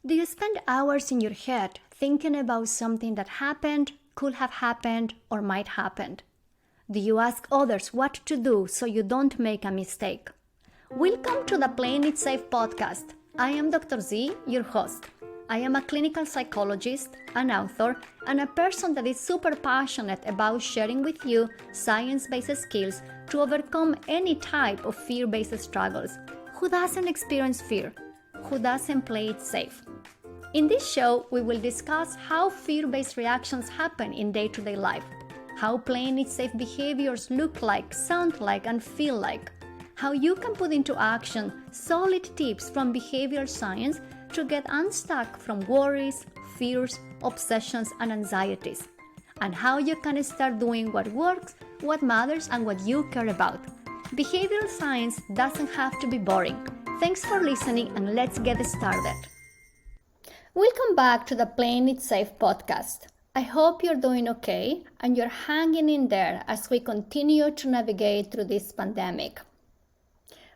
Do you spend hours in your head thinking about something that happened, could have happened, or might happen? Do you ask others what to do so you don't make a mistake? Welcome to the Playing It Safe podcast. I am Dr. Z, your host. I am a clinical psychologist, an author, and a person that is super passionate about sharing with you science-based skills to overcome any type of fear-based struggles. Who doesn't experience fear? Who doesn't play it safe? In this show, we will discuss how fear-based reactions happen in day-to-day life, how playing it safe behaviors look like, sound like, and feel like, how you can put into action solid tips from behavioral science to get unstuck from worries, fears, obsessions, and anxieties, and how you can start doing what works, what matters, and what you care about. Behavioral science doesn't have to be boring. Thanks for listening, and let's get started. Welcome back to the Playing It Safe podcast. I hope you're doing okay and you're hanging in there as we continue to navigate through this pandemic.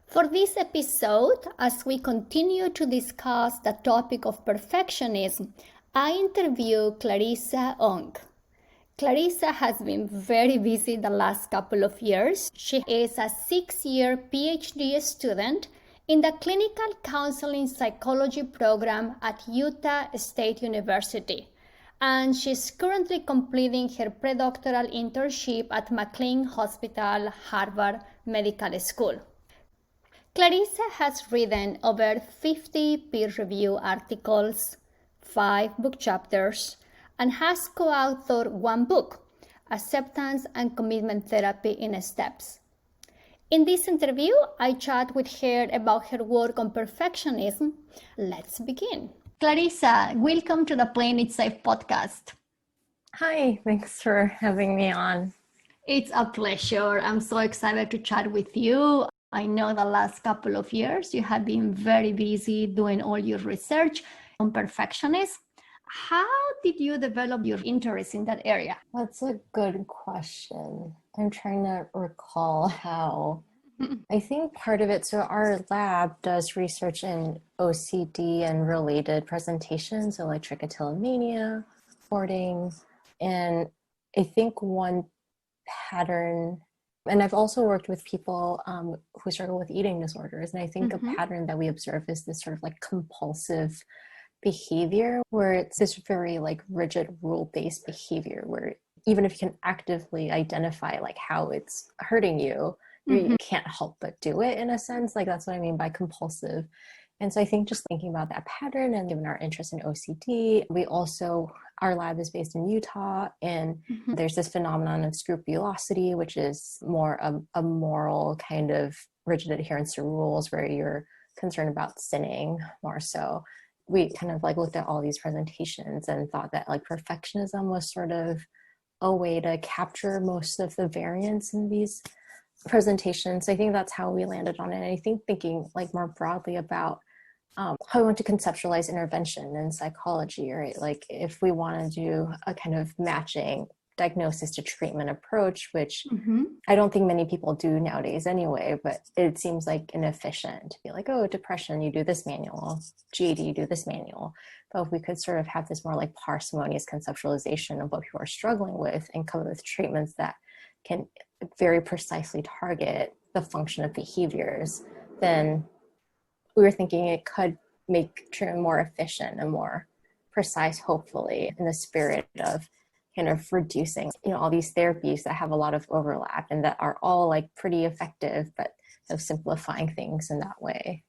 For this episode, as we continue to discuss the topic of perfectionism, I interview Clarisa Ong. Clarissa has been very busy the last couple of years. She is a 6-year PhD student in the Clinical Counseling Psychology program at Utah State University, and she's currently completing her predoctoral internship at McLean Hospital, Harvard Medical School. Clarissa has written over 50 peer-reviewed articles, 5 book chapters, and has co-authored 1 book, Acceptance and Commitment Therapy in Steps. In this interview, I chat with her about her work on perfectionism. Let's begin. Clarissa, welcome to the Playing It Safe podcast. Hi, thanks for having me on. It's a pleasure. I'm so excited to chat with you. I know the last couple of years you have been very busy doing all your research on perfectionism. How did you develop your interest in that area? That's a good question. I'm trying to recall how. I think part of it, so our lab does research in OCD and related presentations, so like trichotillomania, hoarding, and I think one pattern, and I've also worked with people who struggle with eating disorders, and I think a pattern that we observe is this sort of like compulsive behavior where it's this very like rigid rule-based behavior where even if you can actively identify like how it's hurting you, you can't help but do it in a sense. Like that's what I mean by compulsive. And so I think just thinking about that pattern and given our interest in OCD, our lab is based in Utah, and there's this phenomenon of scrupulosity, which is more a moral kind of rigid adherence to rules where you're concerned about sinning more so. We kind of like looked at all these presentations and thought that like perfectionism was sort of a way to capture most of the variance in these presentations. I think that's how we landed on it. And I think thinking like more broadly about how we want to conceptualize intervention in psychology, right? Like if we want to do a kind of matching diagnosis to treatment approach, which I don't think many people do nowadays anyway, but it seems like inefficient to be like, oh, depression, you do this manual, GAD, you do this manual. But if we could sort of have this more like parsimonious conceptualization of what people are struggling with and come up with treatments that can very precisely target the function of behaviors, then we were thinking it could make treatment more efficient and more precise, hopefully, in the spirit of kind of reducing, all these therapies that have a lot of overlap and that are all like pretty effective, but of simplifying things in that way.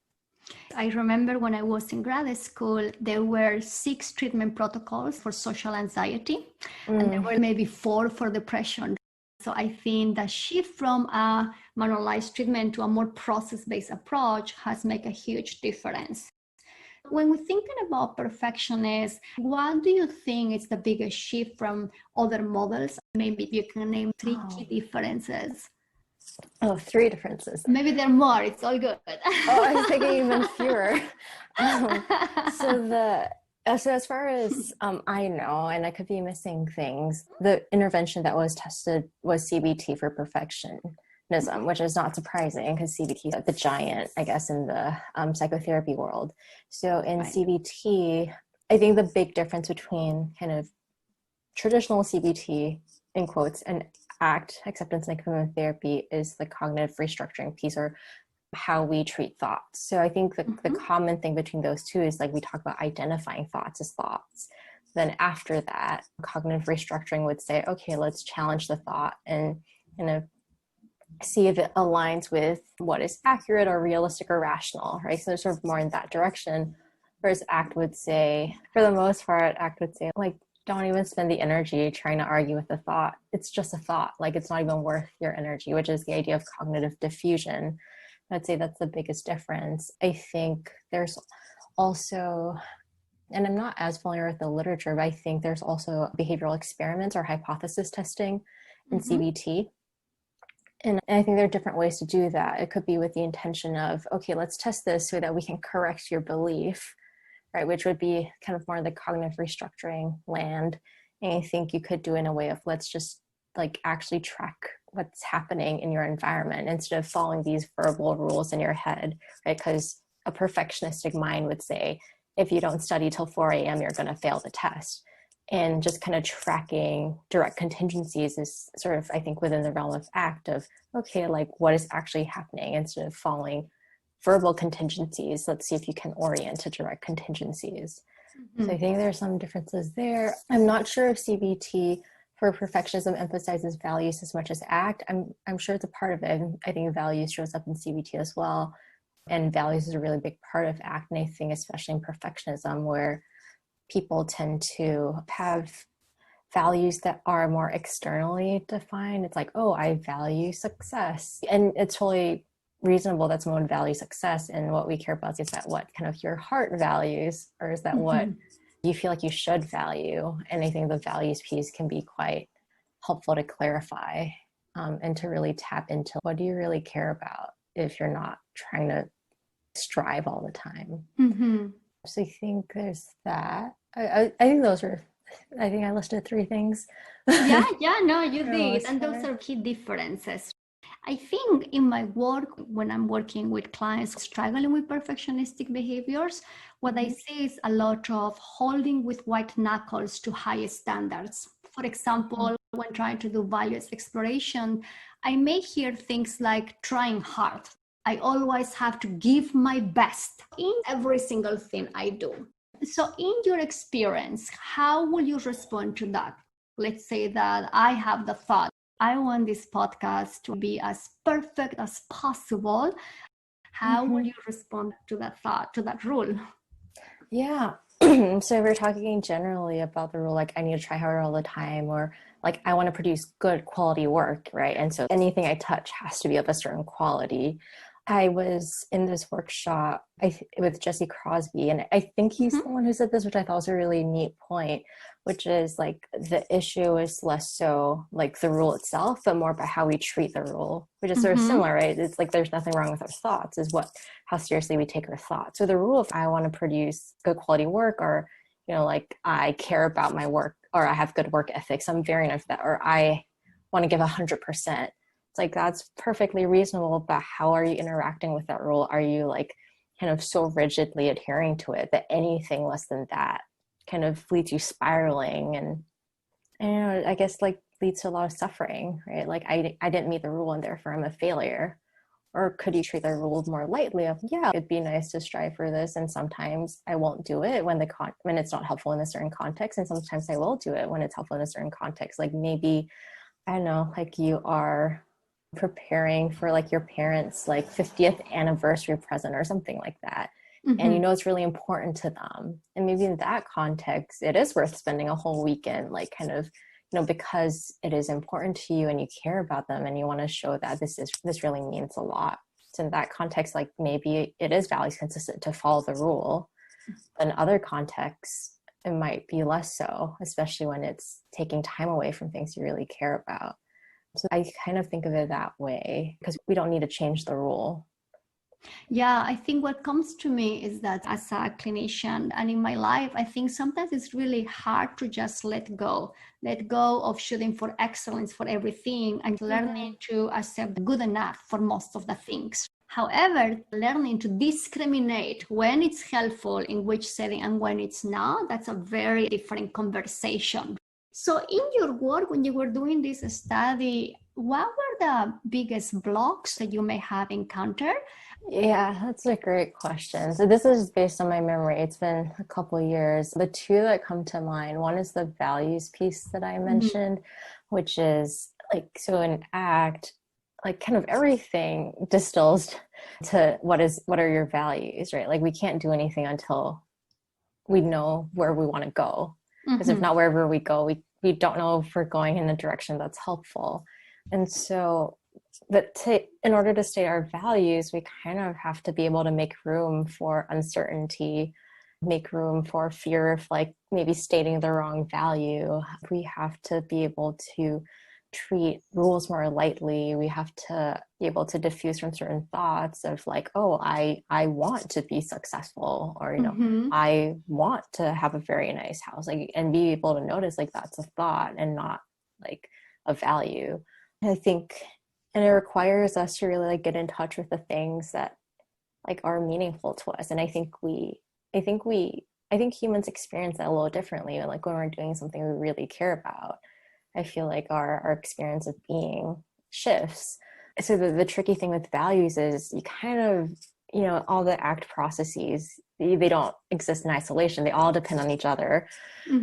I remember when I was in grad school, there were 6 treatment protocols for social anxiety, and there were maybe 4 for depression. So I think the shift from a manualized treatment to a more process-based approach has made a huge difference. When we're thinking about perfectionists, what do you think is the biggest shift from other models? Maybe you can name 3 key differences. 3 differences. Maybe there are more, it's all good. I was thinking even fewer. So as far as I know, and I could be missing things, the intervention that was tested was CBT for perfection. which is not surprising because CBT is the giant, I guess, in the psychotherapy world. So in CBT, I think the big difference between kind of traditional CBT, in quotes, and ACT, acceptance and commitment therapy, is the cognitive restructuring piece, or how we treat thoughts. So I think the common thing between those two is like we talk about identifying thoughts as thoughts. Then after that, cognitive restructuring would say, okay, let's challenge the thought and kind of see if it aligns with what is accurate or realistic or rational, right? So they're sort of more in that direction. Whereas ACT would say, for the most part, ACT would say, like, don't even spend the energy trying to argue with the thought. It's just a thought. Like, it's not even worth your energy, which is the idea of cognitive diffusion. I'd say that's the biggest difference. I think there's also, and I'm not as familiar with the literature, but I think there's also behavioral experiments or hypothesis testing in CBT. And I think there are different ways to do that. It could be with the intention of, okay, let's test this so that we can correct your belief, right? Which would be kind of more the cognitive restructuring land. And I think you could do in a way of, let's just like actually track what's happening in your environment instead of following these verbal rules in your head, right? Because a perfectionistic mind would say, if you don't study till 4 a.m., you're going to fail the test. And just kind of tracking direct contingencies is sort of, I think, within the realm of ACT of, okay, like what is actually happening instead of following verbal contingencies. Let's see if you can orient to direct contingencies. So I think there's some differences there. I'm not sure if CBT for perfectionism emphasizes values as much as ACT. I'm sure it's a part of it. I think values shows up in CBT as well. And values is a really big part of ACT. And I think especially in perfectionism, where people tend to have values that are more externally defined. It's like, oh, I value success. And it's totally reasonable that someone values success. And what we care about is that what kind of your heart values, or is that what you feel like you should value? And I think the values piece can be quite helpful to clarify and to really tap into what do you really care about if you're not trying to strive all the time. So I think there's that. I think those are, I think I listed 3 things. No, you did. And those are key differences. I think in my work, when I'm working with clients struggling with perfectionistic behaviors, what I see is a lot of holding with white knuckles to high standards. For example, when trying to do values exploration, I may hear things like trying hard. I always have to give my best in every single thing I do. So in your experience, how will you respond to that? Let's say that I have the thought, I want this podcast to be as perfect as possible. How will you respond to that thought, to that rule? Yeah. So we're talking generally about the rule, like I need to try harder all the time, or like I want to produce good quality work, right? And so anything I touch has to be of a certain quality. I was in this workshop with Jesse Crosby, and I think he's the one who said this, which I thought was a really neat point, which is like the issue is less so like the rule itself, but more about how we treat the rule, which is sort of similar, right? It's like there's nothing wrong with our thoughts, is how seriously we take our thoughts. So the rule, if I want to produce good quality work, or like I care about my work, or I have good work ethics, I'm very enough that, or I want to give 100%. It's like, that's perfectly reasonable, but how are you interacting with that rule? Are you like kind of so rigidly adhering to it that anything less than that kind of leads you spiraling, and I guess like leads to a lot of suffering, right? Like I didn't meet the rule and therefore I'm a failure. Or could you treat the rules more lightly of, yeah, it'd be nice to strive for this, and sometimes I won't do it when it's not helpful in a certain context, and sometimes I will do it when it's helpful in a certain context. Like maybe, I don't know, like you are preparing for like your parents' like 50th anniversary present or something like that, and it's really important to them, and maybe in that context it is worth spending a whole weekend, like kind of because it is important to you and you care about them and you want to show that this really means a lot. So in that context, like maybe it is values consistent to follow the rule. In other contexts it might be less so, especially when it's taking time away from things you really care about. So I kind of think of it that way, because we don't need to change the rule. Yeah, I think what comes to me is that as a clinician and in my life, I think sometimes it's really hard to just let go of shooting for excellence for everything and learning to accept good enough for most of the things. However, learning to discriminate when it's helpful in which setting and when it's not, that's a very different conversation. So in your work, when you were doing this study, what were the biggest blocks that you may have encountered? Yeah, that's a great question. So this is based on my memory. It's been a couple of years. The two that come to mind, one is the values piece that I mentioned, which is like, so an act, like kind of everything distills to what are your values, right? Like we can't do anything until we know where we want to go. Because if not, wherever we go, we don't know if we're going in a direction that's helpful. And so, in order to state our values, we kind of have to be able to make room for uncertainty, make room for fear of like maybe stating the wrong value. We have to be able to treat rules more lightly. We have to be able to diffuse from certain thoughts of like, oh, I want to be successful, or I want to have a very nice house, like, and be able to notice like that's a thought and not like a value. I think, and it requires us to really like get in touch with the things that like are meaningful to us. And I think humans experience that a little differently. Like when we're doing something we really care about, I feel like our experience of being shifts. So the tricky thing with values is you kind of, all the ACT processes, they don't exist in isolation. They all depend on each other.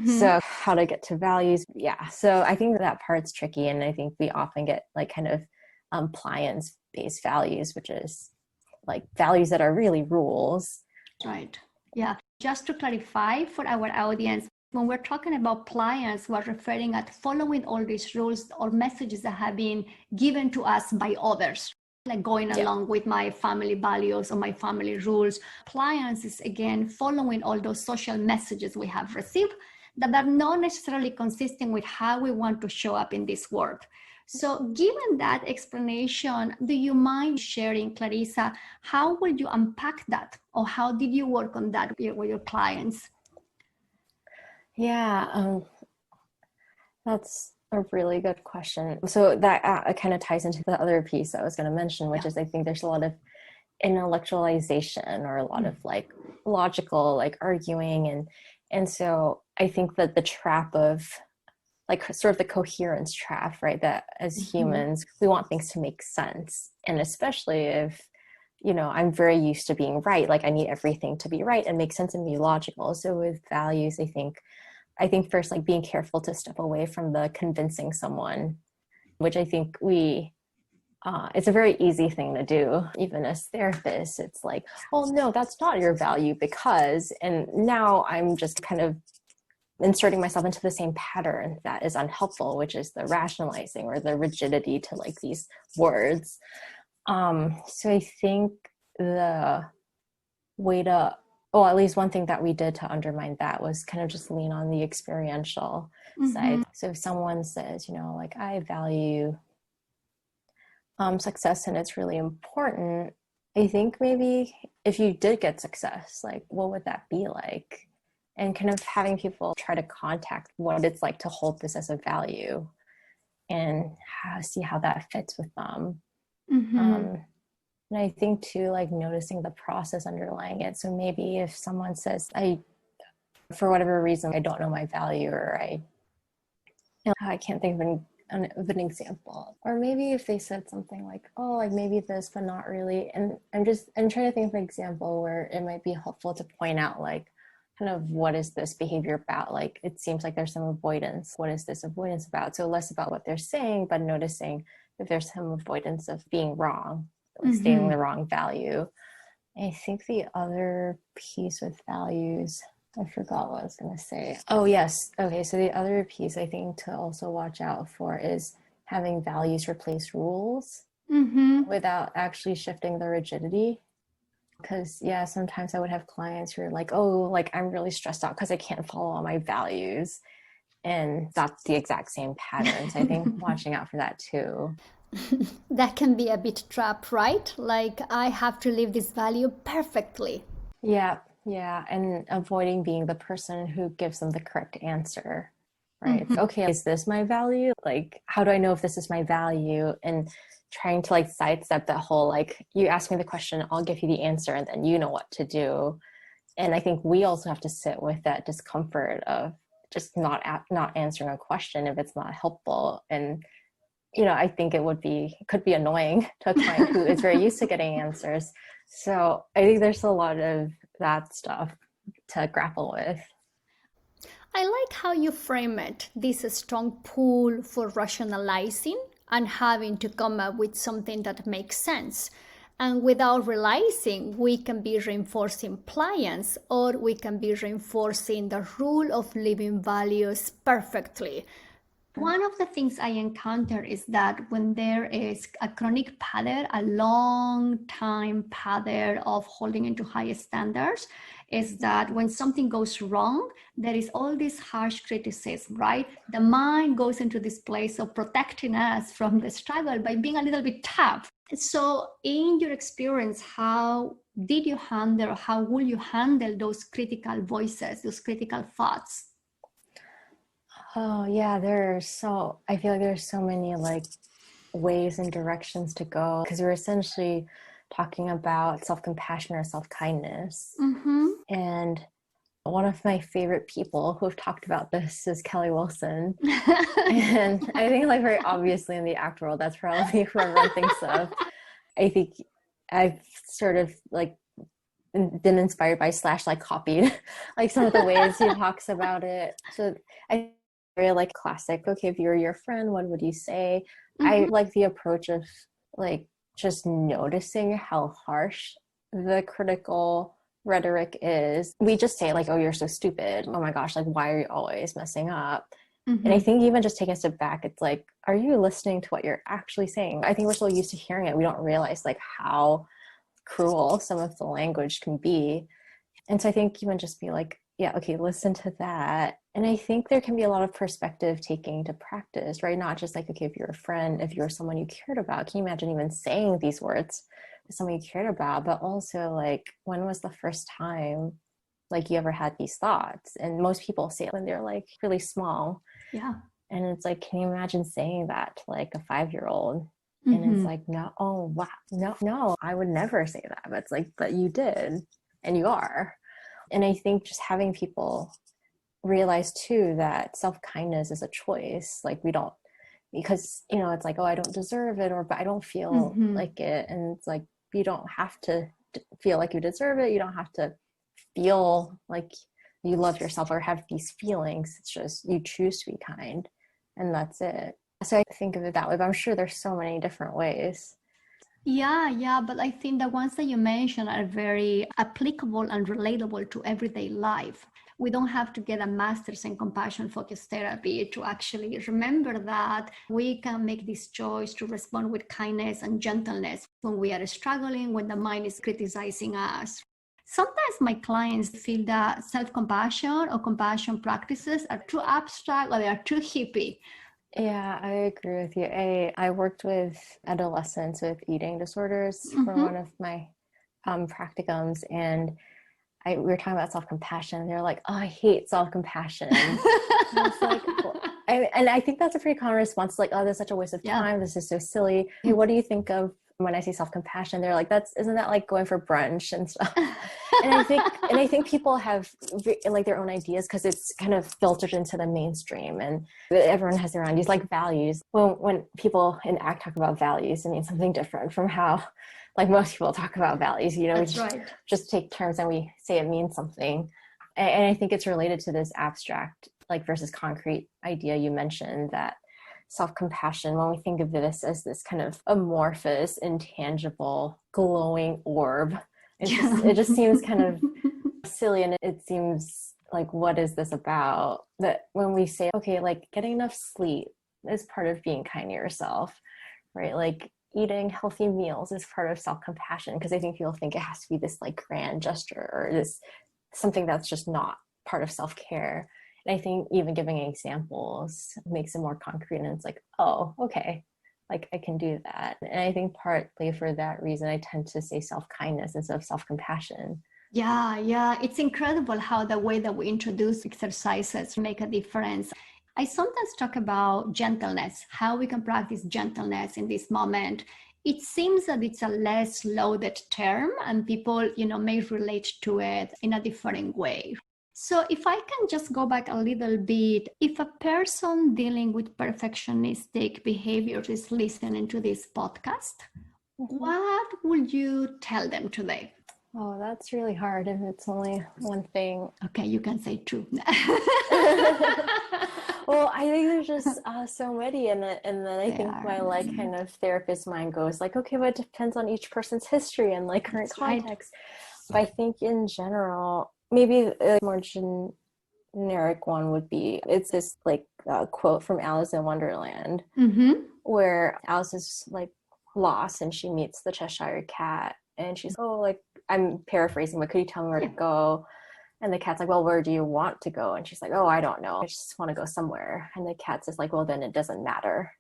So how to get to values. Yeah. So I think that part's tricky. And I think we often get like kind of pliance based values, which is like values that are really rules. Right. Yeah. Just to clarify for our audience, when we're talking about pliance, we're referring at following all these rules or messages that have been given to us by others, like going along with my family values or my family rules. Pliance is, again, following all those social messages we have received that are not necessarily consistent with how we want to show up in this world. So given that explanation, do you mind sharing, Clarissa, how will you unpack that, or how did you work on that with your clients? Yeah, that's a really good question. So that kind of ties into the other piece I was going to mention, which is I think there's a lot of intellectualization or a lot of like logical like arguing, and so I think that the trap of like sort of the coherence trap, right? That as humans, we want things to make sense. And especially if, I'm very used to being right. Like I need everything to be right and make sense and be logical. So with values, I think first, like being careful to step away from the convincing someone, which I think it's a very easy thing to do. Even as therapists, it's like, oh no, that's not your value because, and now I'm just kind of inserting myself into the same pattern that is unhelpful, which is the rationalizing or the rigidity to like these words. So I think the way to, well, at least one thing that we did to undermine that was kind of just lean on the experiential side. So if someone says, like I value success and it's really important, I think maybe if you did get success, like what would that be like? And kind of having people try to contact what it's like to hold this as a value and see how that fits with them. And I think too, like noticing the process underlying it. So maybe if someone says, for whatever reason, I don't know my value, or I can't think of an example. Or maybe if they said something like, oh, like maybe this, but not really. And I'm trying to think of an example where it might be helpful to point out like, kind of what is this behavior about? Like it seems like there's some avoidance. What is this avoidance about? So less about what they're saying, but noticing if there's some avoidance of being wrong, like stating the wrong value. I think the other piece with values, I forgot what I was going to say. Oh, yes. Okay. So the other piece I think to also watch out for is having values replace rules without actually shifting the rigidity. Because, yeah, sometimes I would have clients who are like, oh, like I'm really stressed out because I can't follow all my values. And that's the exact same pattern. So I think watching out for that too. That can be a bit trap, right? Like I have to live this value perfectly. Yeah, yeah. And avoiding being the person who gives them the correct answer, right? Okay, is this my value? Like, how do I know if this is my value? And trying to like sidestep that whole like, you ask me the question, I'll give you the answer, and then you know what to do. And I think we also have to sit with that discomfort of just not answering a question if it's not helpful. And I think could be annoying to a client who is very used to getting answers. So I think there's a lot of that stuff to grapple with. I like how you frame it, this strong pull for rationalizing and having to come up with something that makes sense. And without realizing, we can be reinforcing pliance or we can be reinforcing the rule of living values perfectly. One of the things I encounter is that when there is a chronic pattern, a long time pattern of holding into high standards, is that when something goes wrong, there is all this harsh criticism, right? The mind goes into this place of protecting us from the struggle by being a little bit tough. So, in your experience, how did you handle, or how will you handle those critical voices, those critical thoughts? Oh yeah, I feel like there's so many like ways and directions to go because we're essentially talking about self-compassion or self-kindness. And one of my favorite people who have talked about this is Kelly Wilson. And I think like very obviously in the act world, that's probably who everyone thinks of. I think I've sort of like been inspired by slash like copied like some of the ways he talks about it. So I very like classic, okay, if you're your friend, what would you say? I like the approach of like just noticing how harsh the critical rhetoric is. We just say like, oh, you're so stupid, oh my gosh, like why are you always messing up? And I think even just taking a step back, it's like, are you listening to what you're actually saying? I think we're so used to hearing it, we don't realize like how cruel some of the language can be. And so I think even just be like, yeah, okay, listen to that. And I think there can be a lot of perspective taking to practice, right? Not just like, okay, if you're a friend, if you're someone you cared about, can you imagine even saying these words to someone you cared about? But also like, when was the first time like you ever had these thoughts? And most people say it when they're like really small. Yeah. And it's like, can you imagine saying that to like a 5-year-old? And it's like, no, oh, wow, no, I would never say that. But it's like, but you did, and you are. And I think just having people realize too that self-kindness is a choice. Like we don't, because, it's like, oh, I don't deserve it, or, but I don't feel like it. And it's like, you don't have to feel like you deserve it. You don't have to feel like you love yourself or have these feelings. It's just, you choose to be kind, and that's it. So I think of it that way, but I'm sure there's so many different ways. Yeah, but I think the ones that you mentioned are very applicable and relatable to everyday life. We don't have to get a master's in compassion focused therapy to actually remember that we can make this choice to respond with kindness and gentleness when we are struggling, when the mind is criticizing us. Sometimes my clients feel that self-compassion or compassion practices are too abstract or they are too hippie. Yeah, I agree with you. I worked with adolescents with eating disorders for one of my practicums, and we were talking about self-compassion. They're like, oh, I hate self-compassion. And I was like, well, and I think that's a pretty common response, like, oh, this is such a waste of time. This is so silly. Hey, what do you think of when I say self-compassion? They're like, isn't that like going for brunch and stuff? And I think people have like their own ideas because it's kind of filtered into the mainstream, and everyone has their own ideas, like values. When people in ACT talk about values, it means something different from how like most people talk about values. That's we right. just take terms and we say it means something. And I think it's related to this abstract like versus concrete idea you mentioned, that self-compassion, when we think of this as this kind of amorphous, intangible, glowing orb, it just seems kind of silly, and it seems like, what is this about? That when we say, okay, like getting enough sleep is part of being kind to yourself, right? Like eating healthy meals is part of self-compassion, because I think people think it has to be this like grand gesture or this something that's just not part of self-care. And I think even giving examples makes it more concrete, and it's like, oh, okay, like I can do that. And I think partly for that reason, I tend to say self-kindness instead of self-compassion. Yeah. It's incredible how the way that we introduce exercises make a difference. I sometimes talk about gentleness, how we can practice gentleness in this moment. It seems that it's a less loaded term and people, may relate to it in a different way. So if I can just go back a little bit, if a person dealing with perfectionistic behaviors is listening to this podcast, what would you tell them today? Oh, that's really hard if it's only one thing. Okay, you can say two. Well, I think there's just so many, and then I think my like kind of therapist mind goes like, okay, but it depends on each person's history and like current context. But I think in general, maybe a more generic one would be, it's this like quote from Alice in Wonderland, where Alice is like lost and she meets the Cheshire Cat, and she's like, I'm paraphrasing, but could you tell me where to go? And the cat's like, well, where do you want to go? And she's like, oh, I don't know. I just want to go somewhere. And the cat's just like, well, then it doesn't matter.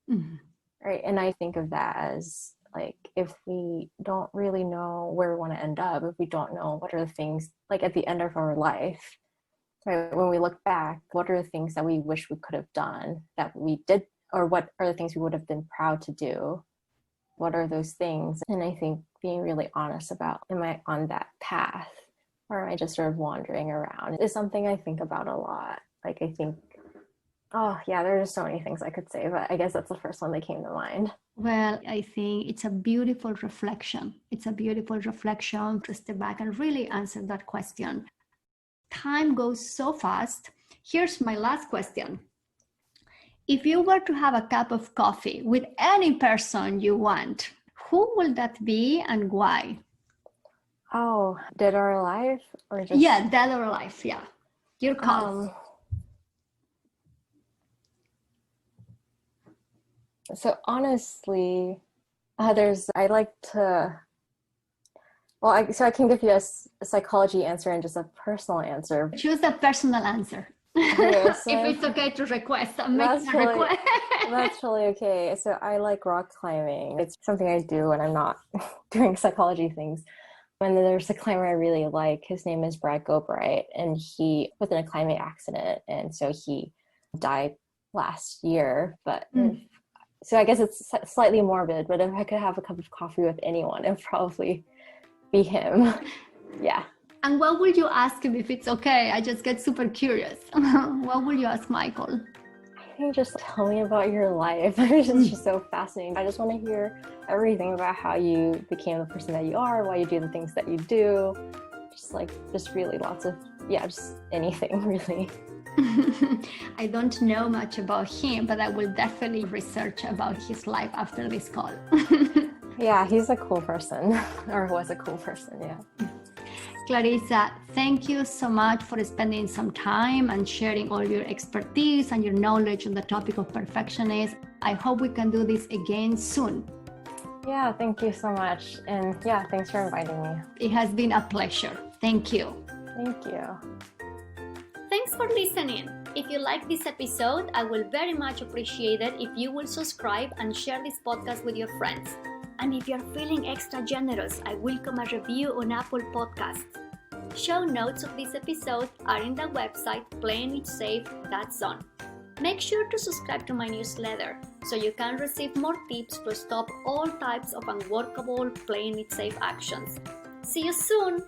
Right. And I think of that as like, if we don't really know where we want to end up, if we don't know what are the things like at the end of our life, right, when we look back, what are the things that we wish we could have done that we did, or what are the things we would have been proud to do? What are those things? And I think being really honest about, am I on that path? Or am I just sort of wandering around? Is something I think about a lot. Like I think, oh yeah, there's just so many things I could say, but I guess that's the first one that came to mind. Well, I think it's a beautiful reflection. It's a beautiful reflection to step back and really answer that question. Time goes so fast. Here's my last question. If you were to have a cup of coffee with any person you want, who will that be and why? Oh, dead or alive? Or just... Yeah, dead or alive, yeah. Your call. So honestly, I like to, well, I can give you a psychology answer and just a personal answer. Choose a personal answer. Okay, so if it's okay to request, that's totally okay. So I like rock climbing. It's something I do when I'm not doing psychology things. And then there's a climber I really like. His name is Brad Gobright, and he was in a climbing accident, and so he died last year. But so I guess it's slightly morbid, but if I could have a cup of coffee with anyone, it'd probably be him. Yeah. And what would you ask him if it's okay? I just get super curious. What would you ask Michael? I think just tell me about your life. It's just so fascinating. I just want to hear everything about how you became the person that you are, why you do the things that you do. Just really lots of, just anything really. I don't know much about him, but I will definitely research about his life after this call. Yeah, he's a cool person, or was a cool person, yeah. Clarissa, thank you so much for spending some time and sharing all your expertise and your knowledge on the topic of perfectionism. I hope we can do this again soon. Yeah, thank you so much. And yeah, thanks for inviting me. It has been a pleasure. Thank you. Thank you. Thanks for listening. If you like this episode, I will very much appreciate it if you will subscribe and share this podcast with your friends. And if you're feeling extra generous, I welcome a review on Apple Podcasts. Show notes of this episode are in the website playingitsafe.zone. Make sure to subscribe to my newsletter so you can receive more tips to stop all types of unworkable playing it safe actions. See you soon!